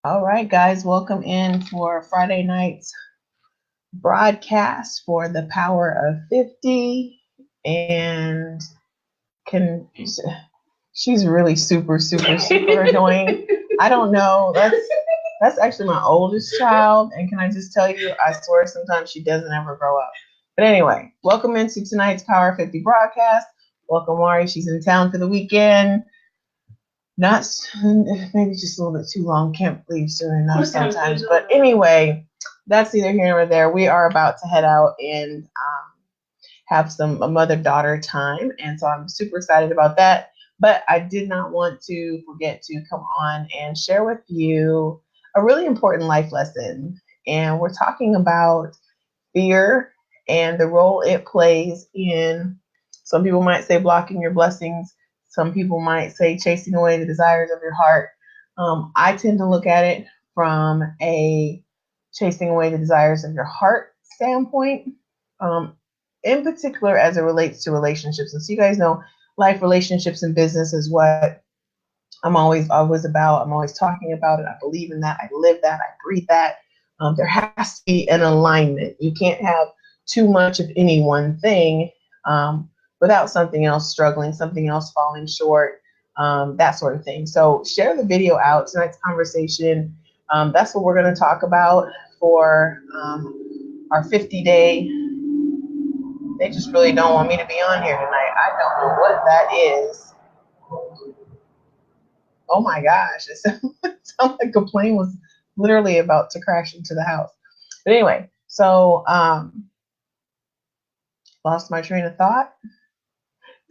All right, guys, welcome in for Friday night's broadcast for the Power of 50. And can she's really super annoying. I don't know. That's actually my oldest child, and can I just tell you, I swear sometimes she doesn't ever grow up. But anyway, welcome into tonight's Power of 50 broadcast. Welcome, Mari. She's in town for the weekend. Not maybe just a little bit too long. Can't leave soon enough sometimes. But anyway, that's neither here nor there. We are about to head out and have some a mother-daughter time, and so I'm super excited about that. But I did not want to forget to come on and share with you a really important life lesson. And we're talking about fear and the role it plays in, some people might say, blocking your blessings. Some people might say chasing away the desires of your heart. I tend to look at it from a chasing away the desires of your heart standpoint, in particular as it relates to relationships. And so you guys know life, relationships, and business is what I'm always about. I'm always talking about it. I believe in that. I live that. I breathe that. There has to be an alignment. You can't have too much of any one thing without something else struggling, something else falling short, that sort of thing. So share the video out. Tonight's conversation, that's what we're going to talk about for our 50-day. They just really don't want me to be on here tonight. I don't know what that is. Oh my gosh, it sounded like a plane was literally about to crash into the house. But anyway, so lost my train of thought.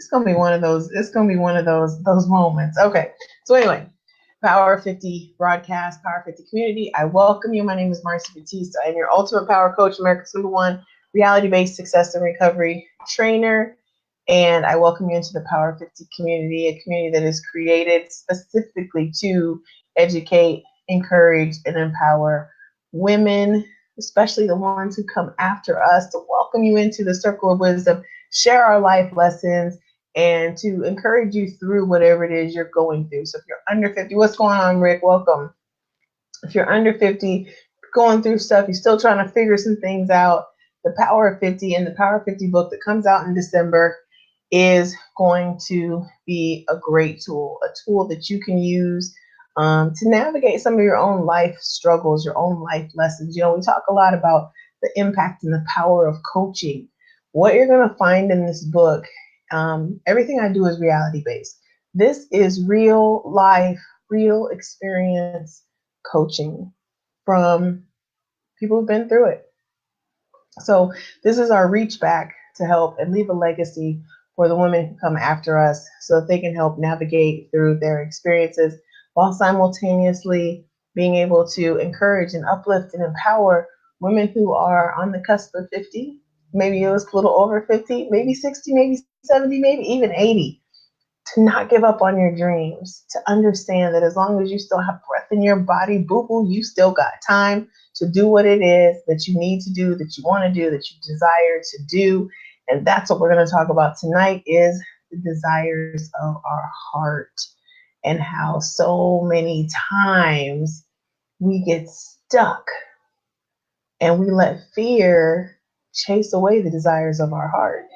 It's gonna be one of those. It's gonna be one of those moments. Okay. So anyway, Power 50 broadcast, Power 50 community. I welcome you. My name is Marci Batiste. I am your ultimate power coach, America's #1 reality-based success and recovery trainer. And I welcome you into the Power 50 community, a community that is created specifically to educate, encourage, and empower women, especially the ones who come after us, to welcome you into the circle of wisdom, share our life lessons, and to encourage you through whatever it is you're going through. So if you're under 50, what's going on, Rick? Welcome. If you're under 50, going through stuff, you're still trying to figure some things out, the Power of 50 and the Power of 50 book that comes out in December is going to be a great tool, a tool that you can use to navigate some of your own life struggles, your own life lessons. You know, we talk a lot about the impact and the power of coaching. What you're going to find in this book, everything I do is reality based. This is real life, real experience coaching from people who've been through it. So this is our reach back to help and leave a legacy for the women who come after us so that they can help navigate through their experiences while simultaneously being able to encourage and uplift and empower women who are on the cusp of 50, maybe it was a little over 50, maybe 60, maybe 70, maybe even 80, to not give up on your dreams, to understand that as long as you still have breath in your body, boo-boo, you still got time to do what it is that you need to do, that you want to do, that you desire to do. And that's what we're going to talk about tonight, is the desires of our heart, and how so many times we get stuck and we let fear chase away the desires of our heart.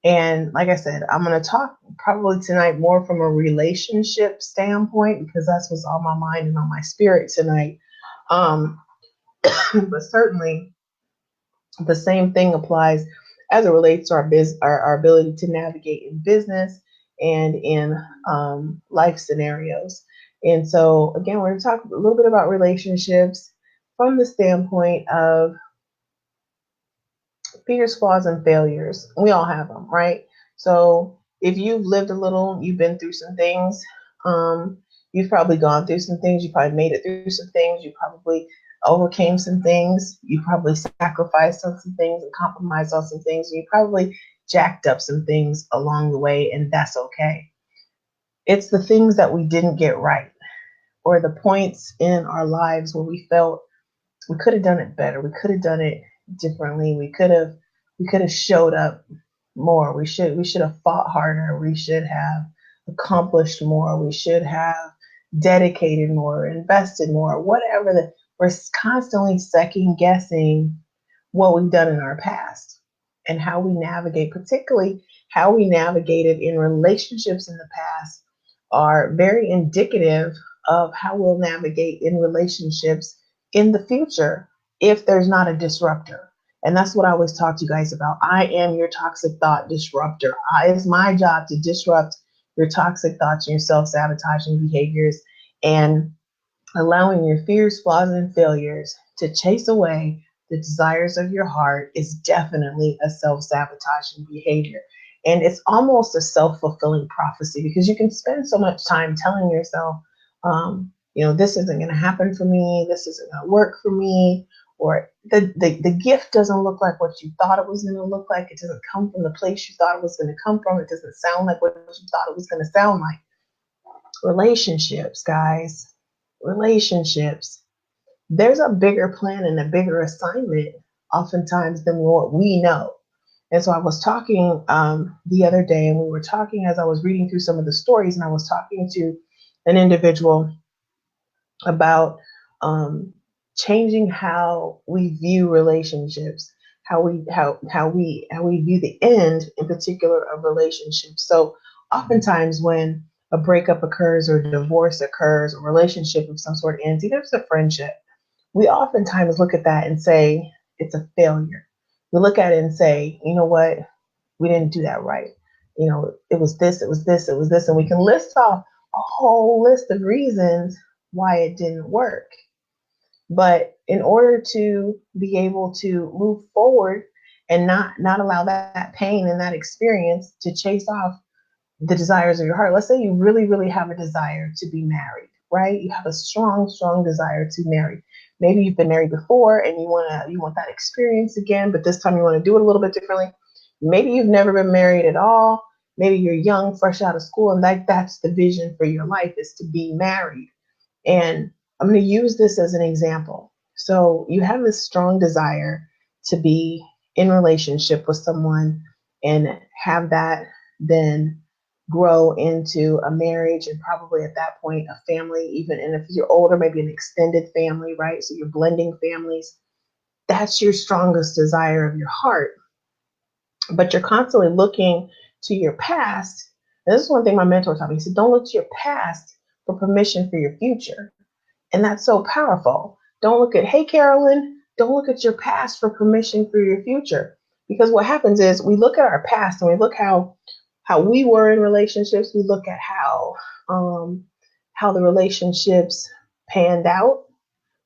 And like I said, I'm going to talk probably tonight more from a relationship standpoint, because that's what's on my mind and on my spirit tonight. But certainly the same thing applies as it relates to our ability to navigate in business and in life scenarios. And so again, we're going to talk a little bit about relationships from the standpoint of fears, flaws, and failures. We all have them, right? So if you've lived a little, you've been through some things, you've probably gone through some things, you probably made it through some things, you probably overcame some things, you probably sacrificed on some things and compromised on some things, and you probably jacked up some things along the way, and that's okay. It's the things that we didn't get right, or the points in our lives where we felt we could have done it better, we could have done it differently, we could have showed up more, we should have fought harder, we should have accomplished more, we should have dedicated more, invested more, whatever. We're constantly second guessing what we've done in our past and how we navigate, particularly how we navigated in relationships in the past, are very indicative of how we'll navigate in relationships in the future if there's not a disruptor. And that's what I always talk to you guys about. I am your toxic thought disruptor. It's my job to disrupt your toxic thoughts and your self-sabotaging behaviors, and allowing your fears, flaws, and failures to chase away the desires of your heart is definitely a self-sabotaging behavior. And it's almost a self-fulfilling prophecy, because you can spend so much time telling yourself, this isn't going to happen for me, this isn't going to work for me, or the gift doesn't look like what you thought it was going to look like. It doesn't come from the place you thought it was going to come from. It doesn't sound like what you thought it was going to sound like. Relationships, guys. Relationships. There's a bigger plan and a bigger assignment oftentimes than what we know. And so I was talking the other day, and we were talking as I was reading through some of the stories, and I was talking to an individual about changing how we view relationships, how we view the end in particular of relationships. So oftentimes when a breakup occurs or divorce occurs, or relationship of some sort ends, even if it's a friendship, we oftentimes look at that and say it's a failure. We look at it and say, you know what, we didn't do that right. It was this, it was this, it was this, and we can list off a whole list of reasons why it didn't work. But in order to be able to move forward and not allow that pain and that experience to chase off the desires of your heart. Let's say you really, really have a desire to be married, right? You have a strong, strong desire to marry. Maybe you've been married before and you want that experience again, but this time you want to do it a little bit differently. Maybe you've never been married at all. Maybe you're young, fresh out of school, and that's the vision for your life, is to be married. And I'm going to use this as an example. So you have this strong desire to be in relationship with someone and have that then grow into a marriage, and probably at that point a family, even, and if you're older, maybe an extended family, right? So you're blending families. That's your strongest desire of your heart. But you're constantly looking to your past. And this is one thing my mentor taught me. He said, don't look to your past for permission for your future. And that's so powerful. Don't look at, hey, Carolyn, don't look at your past for permission for your future. Because what happens is we look at our past and we look how we were in relationships. We look at how the relationships panned out.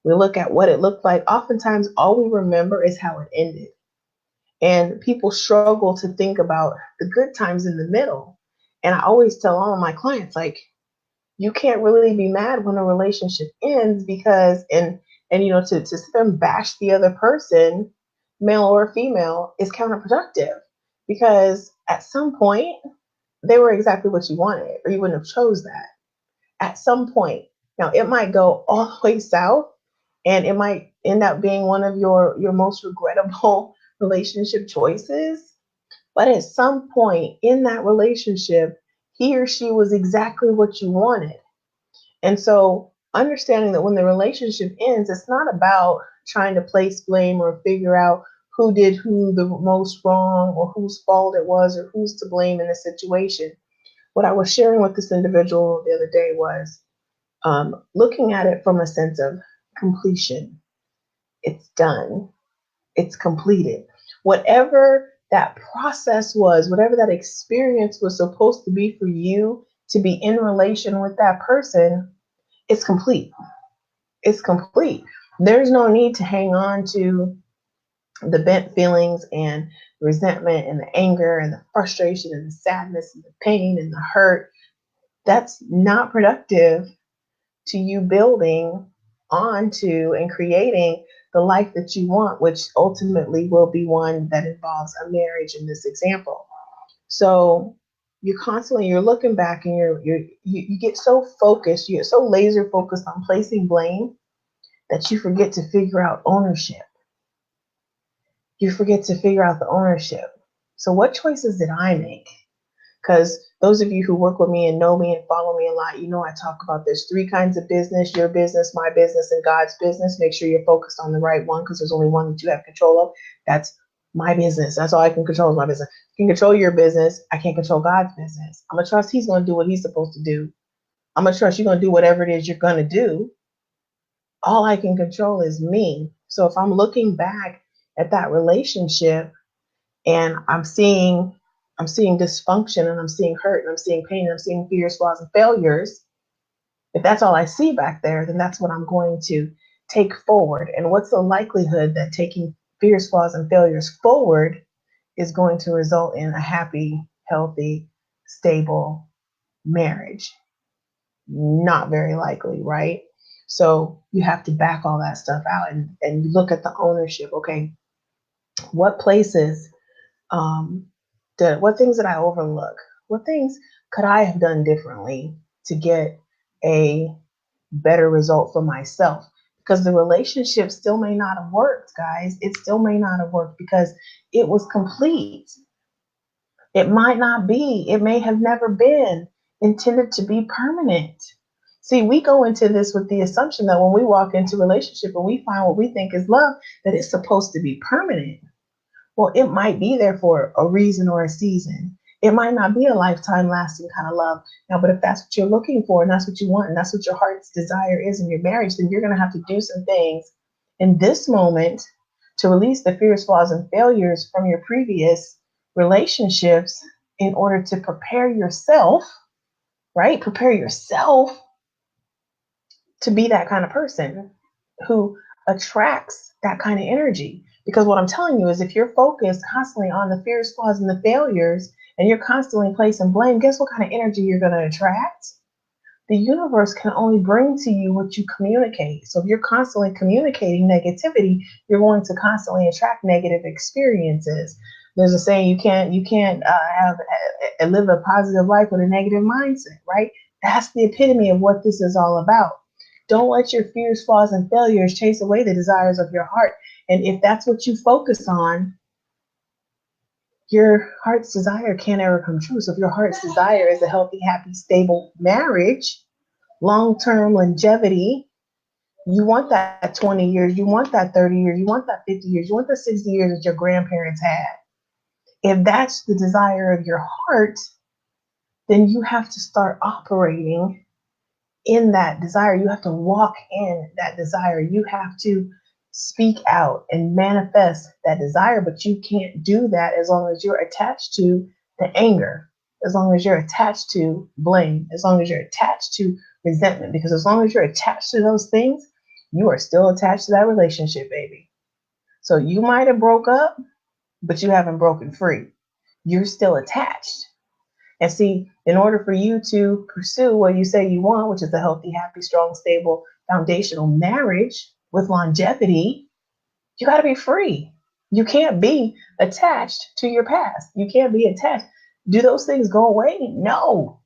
We look at what it looked like. Oftentimes, all we remember is how it ended. And people struggle to think about the good times in the middle. And I always tell all of my clients, like, you can't really be mad when a relationship ends, because to sit there and bash the other person, male or female, is counterproductive, because at some point they were exactly what you wanted, or you wouldn't have chose that at some point. Now it might go all the way south, and it might end up being one of your most regrettable relationship choices. But at some point in that relationship, he or she was exactly what you wanted. And so understanding that when the relationship ends, it's not about trying to place blame or figure out who did who the most wrong, or whose fault it was, or who's to blame in the situation. What I was sharing with this individual the other day was looking at it from a sense of completion. It's done. It's completed. Whatever that process was, whatever that experience was supposed to be for you to be in relation with that person, it's complete. It's complete. There's no need to hang on to the bent feelings and resentment and the anger and the frustration and the sadness and the pain and the hurt. That's not productive to you building onto and creating the life that you want, which ultimately will be one that involves a marriage in this example. So you're looking back, and you get so focused, you get so laser focused on placing blame, that you forget to figure out ownership. You forget to figure out the ownership. So what choices did I make? Because those of you who work with me and know me and follow me a lot, you know I talk about there's 3 kinds of business: your business, my business, and God's business. Make sure you're focused on the right one, because there's only one that you have control of. That's my business. That's all I can control is my business. I can control your business. I can't control God's business. I'm going to trust he's going to do what he's supposed to do. I'm going to trust you're going to do whatever it is you're going to do. All I can control is me. So if I'm looking back at that relationship and I'm seeing dysfunction, and I'm seeing hurt, and I'm seeing pain, and I'm seeing fears, flaws, and failures, if that's all I see back there, then that's what I'm going to take forward. And what's the likelihood that taking fears, flaws, and failures forward is going to result in a happy, healthy, stable marriage? Not very likely, right? So you have to back all that stuff out and look at the ownership. Okay, what places, what things did I overlook? What things could I have done differently to get a better result for myself? Because the relationship still may not have worked, guys. It still may not have worked because it was complete. It might not be. It may have never been intended to be permanent. See, we go into this with the assumption that when we walk into a relationship and we find what we think is love, that it's supposed to be permanent. Well, it might be there for a reason or a season. It might not be a lifetime lasting kind of love. Now, but if that's what you're looking for and that's what you want and that's what your heart's desire is in your marriage, then you're going to have to do some things in this moment to release the fears, flaws, and failures from your previous relationships in order to prepare yourself, right? Prepare yourself to be that kind of person who attracts that kind of energy. Because what I'm telling you is if you're focused constantly on the fears, flaws, and the failures, and you're constantly placing blame, guess what kind of energy you're going to attract? The universe can only bring to you what you communicate. So if you're constantly communicating negativity, you're going to constantly attract negative experiences. There's a saying, you can't live a positive life with a negative mindset, right? That's the epitome of what this is all about. Don't let your fears, flaws, and failures chase away the desires of your heart. And if that's what you focus on, your heart's desire can't ever come true. So if your heart's desire is a healthy, happy, stable marriage, long-term longevity, you want that 20 years, you want that 30 years, you want that 50 years, you want the 60 years that your grandparents had. If that's the desire of your heart, then you have to start operating in that desire. You have to walk in that desire. You have to speak out and manifest that desire, but you can't do that as long as you're attached to the anger, as long as you're attached to blame, as long as you're attached to resentment, because as long as you're attached to those things, you are still attached to that relationship, baby. So you might have broke up, but you haven't broken free. You're still attached. And see, in order for you to pursue what you say you want, which is a healthy, happy, strong, stable, foundational marriage with longevity, you got to be free. You can't be attached to your past. You can't be attached. Do those things go away? No,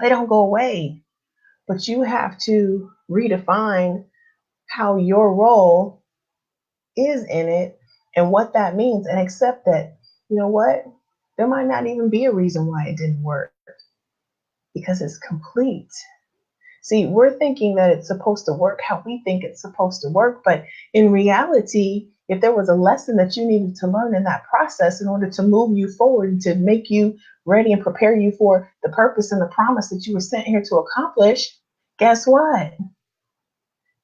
they don't go away. But you have to redefine how your role is in it and what that means, and accept that, you know what, there might not even be a reason why it didn't work, because it's complete. See, we're thinking that it's supposed to work how we think it's supposed to work, but in reality, if there was a lesson that you needed to learn in that process in order to move you forward and to make you ready and prepare you for the purpose and the promise that you were sent here to accomplish, guess what?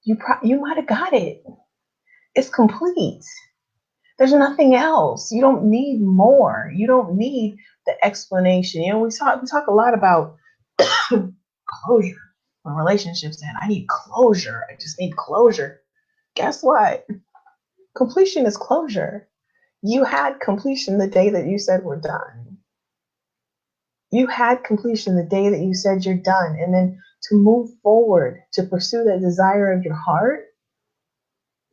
You might have got it. It's complete. There's nothing else. You don't need more. You don't need the explanation. You know, we talk a lot about closure when relationships end. I need closure. I just need closure. Guess what? Completion is closure. You had completion the day that you said we're done. You had completion the day that you said you're done. And then to move forward, to pursue that desire of your heart,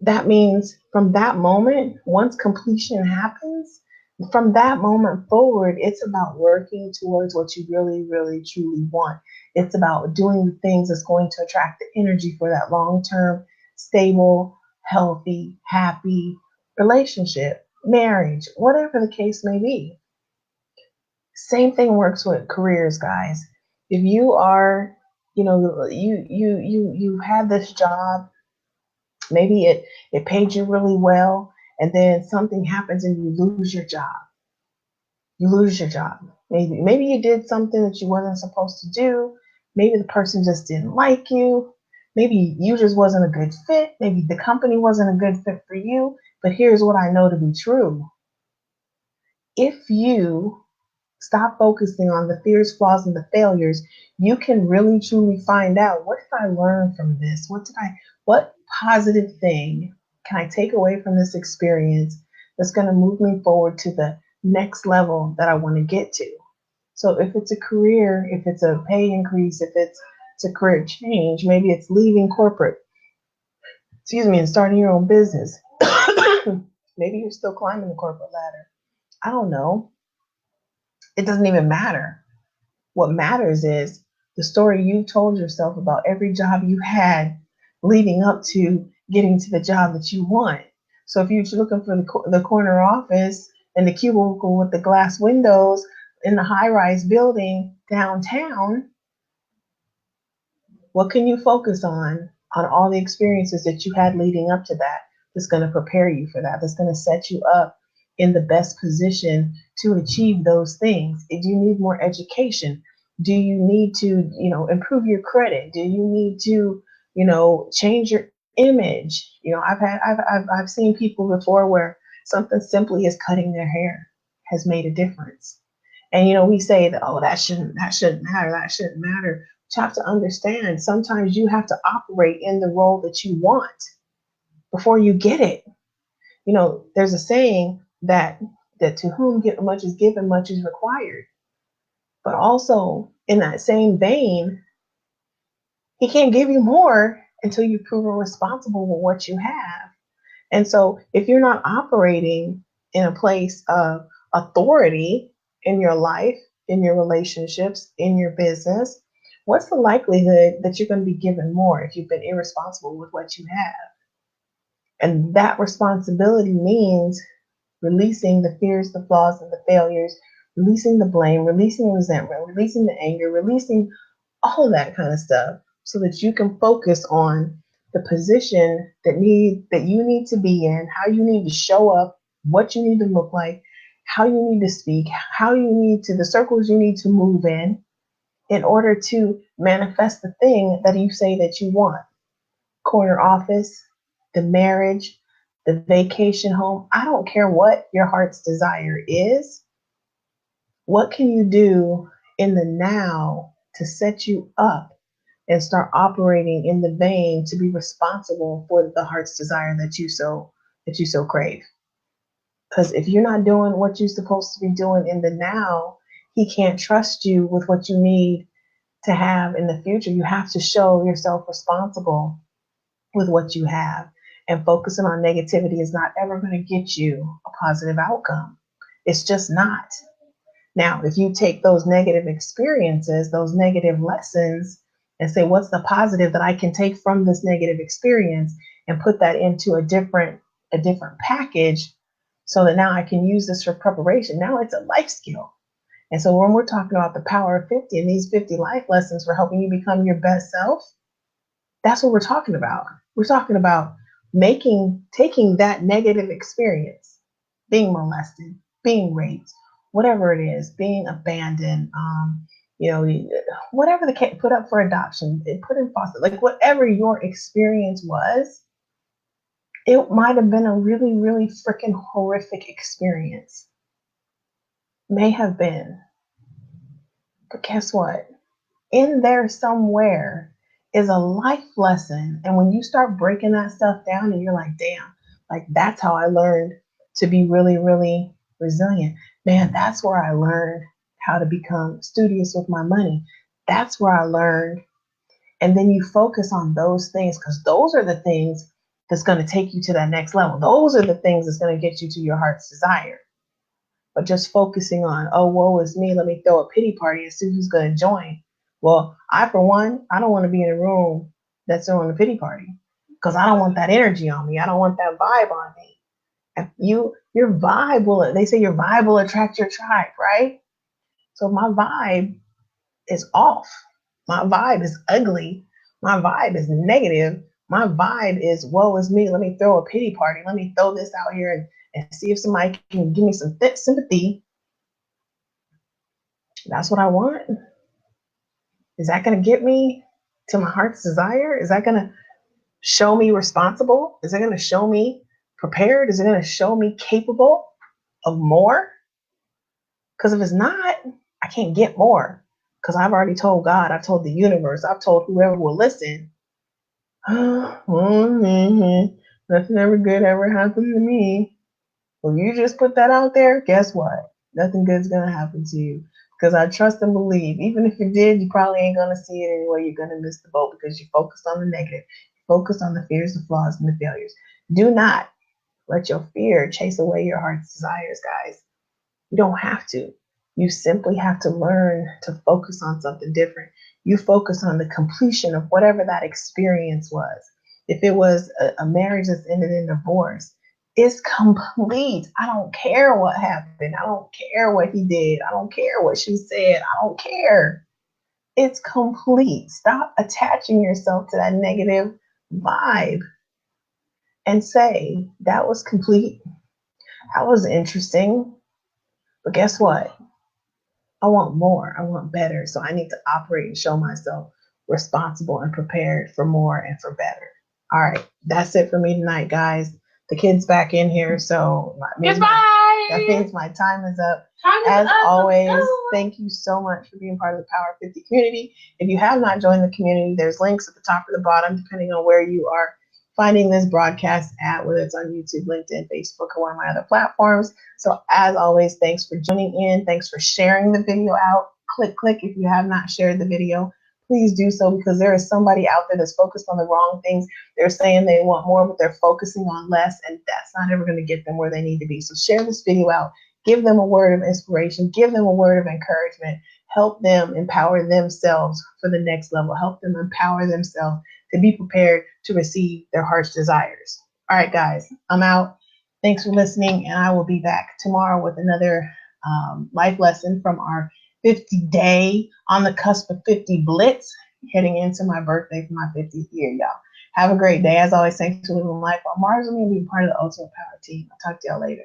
that means from that moment, once completion happens, from that moment forward, it's about working towards what you really, really, truly want. It's about doing the things that's going to attract the energy for that long-term, stable, healthy, happy relationship, marriage, whatever the case may be. Same thing works with careers, guys. If you are, you have this job, maybe it paid you really well, and then something happens and you lose your job. You lose your job. Maybe you did something that you wasn't supposed to do. Maybe the person just didn't like you. Maybe you just wasn't a good fit. Maybe the company wasn't a good fit for you. But here's what I know to be true. If you stop focusing on the fears, flaws, and the failures, you can really truly find out, what did I learn from this? What positive thing can I take away from this experience that's going to move me forward to the next level that I want to get to? So if it's a career, if it's a pay increase, if it's a career change, maybe it's leaving corporate, and starting your own business. Maybe you're still climbing the corporate ladder. I don't know. It doesn't even matter. What matters is the story you told yourself about every job you had leading up to getting to the job that you want. So if you're looking for the corner office and the cubicle with the glass windows in the high-rise building downtown, what can you focus on all the experiences that you had leading up to that, that's going to prepare you for that, that's going to set you up in the best position to achieve those things? Do you need more education? Do you need to, improve your credit? Do you need to, change your image? I've seen people before where something simply as cutting their hair has made a difference. And we say that, oh, that shouldn't matter, that shouldn't matter. But you have to understand, sometimes you have to operate in the role that you want before you get it. There's a saying that to whom much is given, much is required. But also in that same vein, he can't give you more until you've proven responsible with what you have. And so if you're not operating in a place of authority in your life, in your relationships, in your business, what's the likelihood that you're going to be given more if you've been irresponsible with what you have? And that responsibility means releasing the fears, the flaws, and the failures, releasing the blame, releasing resentment, releasing the anger, releasing all that kind of stuff, so that you can focus on the position that you need to be in, how you need to show up, what you need to look like, how you need to speak, the circles you need to move in order to manifest the thing that you say that you want. Corner office, the marriage, the vacation home. I don't care what your heart's desire is. What can you do in the now to set you up and start operating in the vein to be responsible for the heart's desire that you so crave? Because if you're not doing what you're supposed to be doing in the now, he can't trust you with what you need to have in the future. You have to show yourself responsible with what you have. And focusing on negativity is not ever going to get you a positive outcome. It's just not. Now, if you take those negative experiences, those negative lessons, and say, what's the positive that I can take from this negative experience, and put that into a different package, so that now I can use this for preparation. Now it's a life skill. And so when we're talking about the power of 50 and these 50 life lessons for helping you become your best self, that's what we're talking about. We're talking about taking that negative experience, being molested, being raped, whatever it is, being abandoned, whatever the case, put up for adoption, put in foster, like whatever your experience was, it might have been a really, really freaking horrific experience. May have been. But guess what? In there somewhere is a life lesson. And when you start breaking that stuff down and you're like, damn, like that's how I learned to be really, really resilient. Man, that's where I learned how to become studious with my money. That's where I learned. And then you focus on those things, because those are the things that's going to take you to that next level. Those are the things that's going to get you to your heart's desire. But just focusing on, oh, woe is me, let me throw a pity party and see who's going to join. Well, for one, I don't want to be in a room that's throwing a pity party, because I don't want that energy on me. I don't want that vibe on me. If your vibe they say your vibe will attract your tribe, right? So my vibe is off. My vibe is ugly. My vibe is negative. My vibe is woe is me. Let me throw a pity party. Let me throw this out here and see if somebody can give me some sympathy. That's what I want. Is that going to get me to my heart's desire? Is that going to show me responsible? Is it going to show me prepared? Is it going to show me capable of more? Because if it's not, I can't get more. Because I've already told God, I've told the universe, I've told whoever will listen, nothing ever good ever happened to me. Well, you just put that out there, guess what? Nothing good's going to happen to you. Because I trust and believe, even if you did, you probably ain't going to see it anyway. You're going to miss the boat because you focused on the negative. Focus on the fears, the flaws, and the failures. Do not let your fear chase away your heart's desires, guys. You don't have to. You simply have to learn to focus on something different. You focus on the completion of whatever that experience was. If it was a marriage that's ended in divorce, it's complete. I don't care what happened. I don't care what he did. I don't care what she said. I don't care. It's complete. Stop attaching yourself to that negative vibe and say, that was complete. That was interesting. But guess what? I want more. I want better. So I need to operate and show myself responsible and prepared for more and for better. All right. That's it for me tonight, guys. The kid's back in here. So that means my time is up. As always, thank you so much for being part of the Power 50 community. If you have not joined the community, there's links at the top or the bottom, depending on where you are finding this broadcast at, whether it's on YouTube, LinkedIn, Facebook, or one of my other platforms. So as always, thanks for joining in. Thanks for sharing the video out. Click if you have not shared the video. Please do so, because there is somebody out there that's focused on the wrong things. They're saying they want more, but they're focusing on less, and that's not ever going to get them where they need to be. So share this video out. Give them a word of inspiration. Give them a word of encouragement. Help them empower themselves for the next level. Help them empower themselves to be prepared to receive their heart's desires. All right, guys, I'm out. Thanks for listening, and I will be back tomorrow with another life lesson from our 50-day on the cusp of 50 blitz, heading into my birthday for my 50th year, y'all. Have a great day. As always, thanks for living life while Mars and me being part of the Ultimate Power team. I'll talk to y'all later.